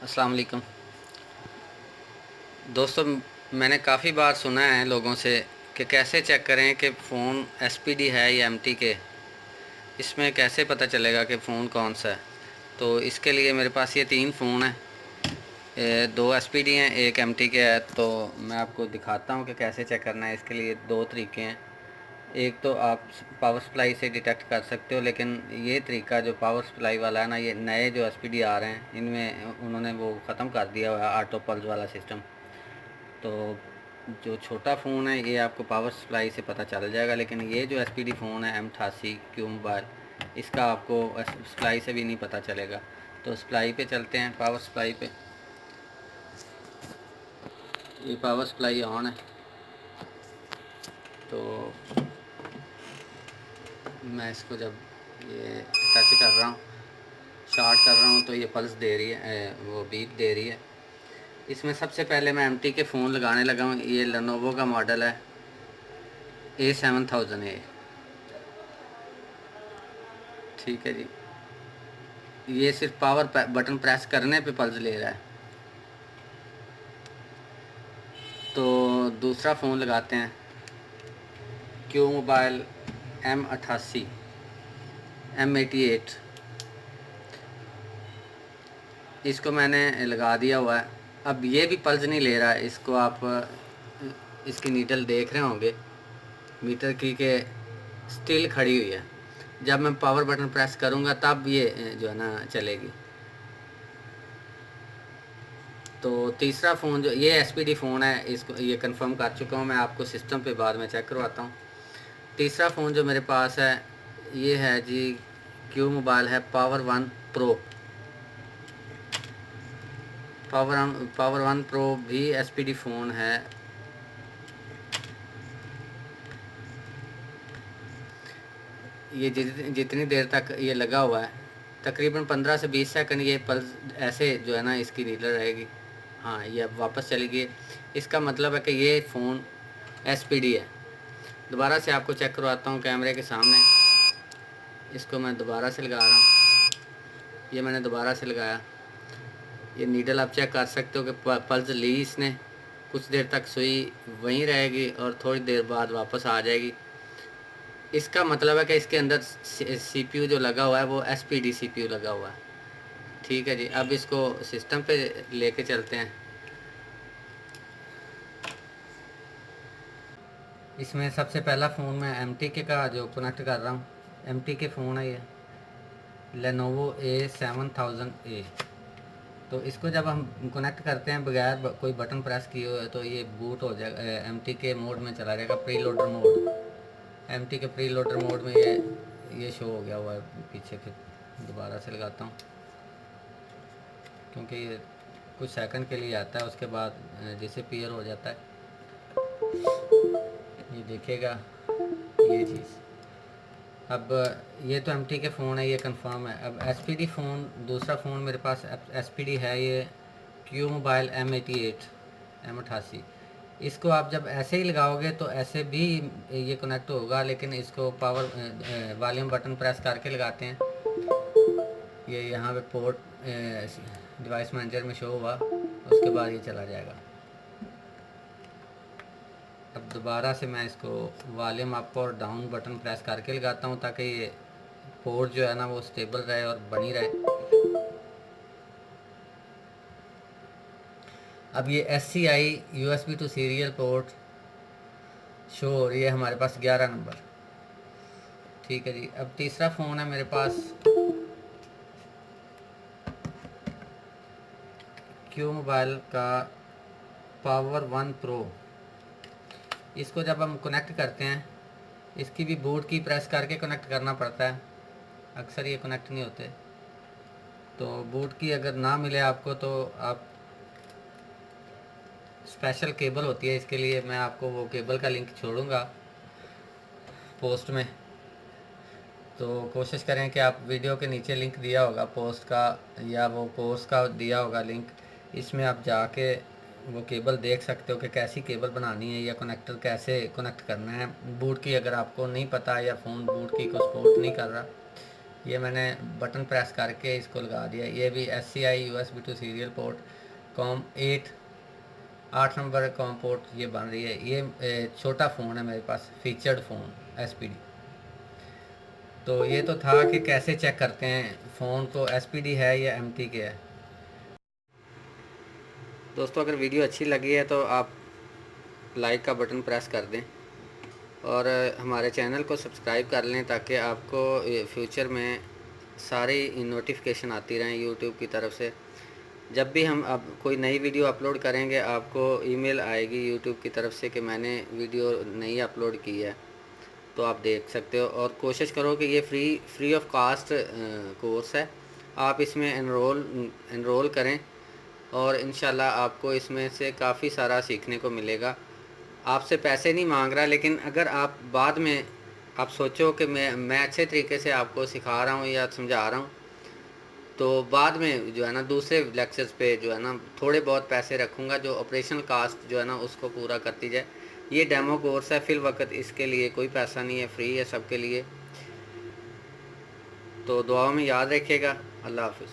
अस्सलाम वालेकुम दोस्तों। मैंने काफ़ी बार सुना है लोगों से कि कैसे चेक करें कि फ़ोन एसपीडी है या एमटी के। इसमें कैसे पता चलेगा कि फ़ोन कौन सा है। तो इसके लिए मेरे पास ये 3 फ़ोन हैं, दो एसपीडी हैं, एक एमटी के है। तो मैं आपको दिखाता हूँ कि कैसे चेक करना है। इसके लिए दो तरीके हैं। एक तो आप पावर सप्लाई से डिटेक्ट कर सकते हो, लेकिन ये तरीका जो पावर सप्लाई वाला है ना, ये नए जो एसपीडी आ रहे हैं इनमें उन्होंने वो ख़त्म कर दिया हुआ है ऑटो पल्स वाला सिस्टम। तो जो छोटा फ़ोन है ये आपको पावर सप्लाई से पता चल जाएगा, लेकिन ये जो एसपीडी फ़ोन है M88 क्यू मोबाइल, इसका आपको सप्लाई से भी नहीं पता चलेगा। तो सप्लाई पे चलते हैं। पावर सप्लाई पे, ये पावर सप्लाई ऑन है। तो मैं इसको जब ये टच कर रहा हूँ, शॉर्ट कर रहा हूँ, तो ये पल्स दे रही है, वो बीप दे रही है। इसमें सबसे पहले मैं एमटी के फ़ोन लगाने लगा हूँ। ये लेनोवो का मॉडल है A7000A। ठीक है जी। ये सिर्फ पावर बटन प्रेस करने पे पल्स ले रहा है। तो दूसरा फ़ोन लगाते हैं, क्यू मोबाइल M88। इसको मैंने लगा दिया हुआ है। अब ये भी पल्स नहीं ले रहा है। इसको आप इसकी नीडल देख रहे होंगे मीटर की के स्टिल खड़ी हुई है। जब मैं पावर बटन प्रेस करूँगा तब ये जो है ना चलेगी। तो तीसरा फ़ोन जो ये एसपीडी फ़ोन है, इसको ये कंफर्म कर चुका हूँ मैं। आपको सिस्टम पे बाद में चेक करवाता हूँ। तीसरा फ़ोन जो मेरे पास है ये है जी, क्यू मोबाइल है power one pro. Power one pro भी एसपीडी फ़ोन है। ये जितनी देर तक ये लगा हुआ है, तकरीबन 15 से 20 सेकंड ये पल्स ऐसे जो है ना इसकी रीडर रहेगी। हाँ, ये अब वापस चली गई। इसका मतलब है कि ये फ़ोन एसपीडी है। दोबारा से आपको चेक करवाता हूँ कैमरे के सामने। इसको मैं दोबारा से लगा रहा हूँ। ये मैंने दोबारा से लगाया। ये नीडल आप चेक कर सकते हो कि पल्स ली इसने। कुछ देर तक सुई वहीं रहेगी और थोड़ी देर बाद वापस आ जाएगी। इसका मतलब है कि इसके अंदर सीपीयू जो लगा हुआ है वो एसपीडी सीपीयू लगा हुआ है। ठीक है जी। अब इसको सिस्टम पे लेके चलते हैं। इसमें सबसे पहला फ़ोन मैं एमटी के का जो कनेक्ट कर रहा हूँ। एमटी के फ़ोन है ये लेनोवो A7000A। तो इसको जब हम कनेक्ट करते हैं बगैर कोई बटन प्रेस किए हुए, तो ये बूट हो जाएगा, एमटी के मोड में चला जाएगा, प्री लोडर मोड। एमटी के प्री लोडर मोड में ये शो हो गया हुआ है पीछे। फिर दोबारा से लगाता हूँ क्योंकि ये कुछ सेकंड के लिए आता है, उसके बाद डिसअपीयर हो जाता है। ये देखेगा ये चीज़। अब ये तो एमटी के फ़ोन है, ये कंफर्म है। अब एसपीडी फ़ोन, दूसरा फ़ोन मेरे पास एसपीडी है, ये क्यू मोबाइल M88। इसको आप जब ऐसे ही लगाओगे तो ऐसे भी ये कनेक्ट होगा, लेकिन इसको पावर वॉल्यूम बटन प्रेस करके लगाते हैं। ये यहाँ पे पोर्ट डिवाइस मैनेजर में शो हुआ, उसके बाद ये चला जाएगा। अब दोबारा से मैं इसको वॉल्यूम अप और डाउन बटन प्रेस करके लगाता हूँ ताकि ये पोर्ट जो है ना वो स्टेबल रहे और बनी रहे। अब ये SCI USB to serial port show हो रही है हमारे पास 11 नंबर। ठीक है जी। अब तीसरा फ़ोन है मेरे पास क्यू मोबाइल का पावर वन प्रो। इसको जब हम कनेक्ट करते हैं, इसकी भी बूट की प्रेस करके कनेक्ट करना पड़ता है, अक्सर ये कनेक्ट नहीं होते। तो बूट की अगर ना मिले आपको तो आप स्पेशल केबल होती है इसके लिए, मैं आपको वो केबल का लिंक छोड़ूंगा पोस्ट में। तो कोशिश करें कि आप वीडियो के नीचे लिंक दिया होगा पोस्ट का, या वो कोर्स का दिया होगा लिंक, इसमें आप जाके वो केबल देख सकते हो कि कैसी केबल बनानी है या कनेक्टर कैसे कनेक्ट करना है। बूट की अगर आपको नहीं पता या फ़ोन बूट की को सपोर्ट नहीं कर रहा ये मैंने बटन प्रेस करके इसको लगा दिया। ये भी SCI USB to serial port com 8 number com port ये बन रही है। ये छोटा फ़ोन है मेरे पास, फीचर्ड फ़ोन SPD। तो ये तो था कि कैसे चेक करते हैं फ़ोन को SPD है या MT के है। दोस्तों अगर वीडियो अच्छी लगी है तो आप लाइक का बटन प्रेस कर दें और हमारे चैनल को सब्सक्राइब कर लें ताकि आपको फ्यूचर में सारी नोटिफिकेशन आती रहें यूट्यूब की तरफ से। जब भी हम अब कोई नई वीडियो अपलोड करेंगे आपको ईमेल आएगी यूट्यूब की तरफ से कि मैंने वीडियो नई अपलोड की है, तो आप देख सकते हो। और कोशिश करो कि ये फ्री ऑफ कास्ट कोर्स है, आप इसमें एनरोल करें और इंशाल्लाह आपको इसमें से काफ़ी सारा सीखने को मिलेगा। आपसे पैसे नहीं मांग रहा, लेकिन अगर आप बाद में आप सोचो कि मैं अच्छे तरीके से आपको सिखा रहा हूँ या समझा रहा हूँ, तो बाद में जो है ना दूसरे लेक्चर्स पे जो है ना थोड़े बहुत पैसे रखूँगा जो ऑपरेशनल कास्ट जो है ना उसको पूरा करती जाए। ये डेमो कोर्स है, फिल वक्त इसके लिए कोई पैसा नहीं है, फ्री है सबके लिए। तो दुआओं में याद रखिएगा। अल्लाह हाफिज़।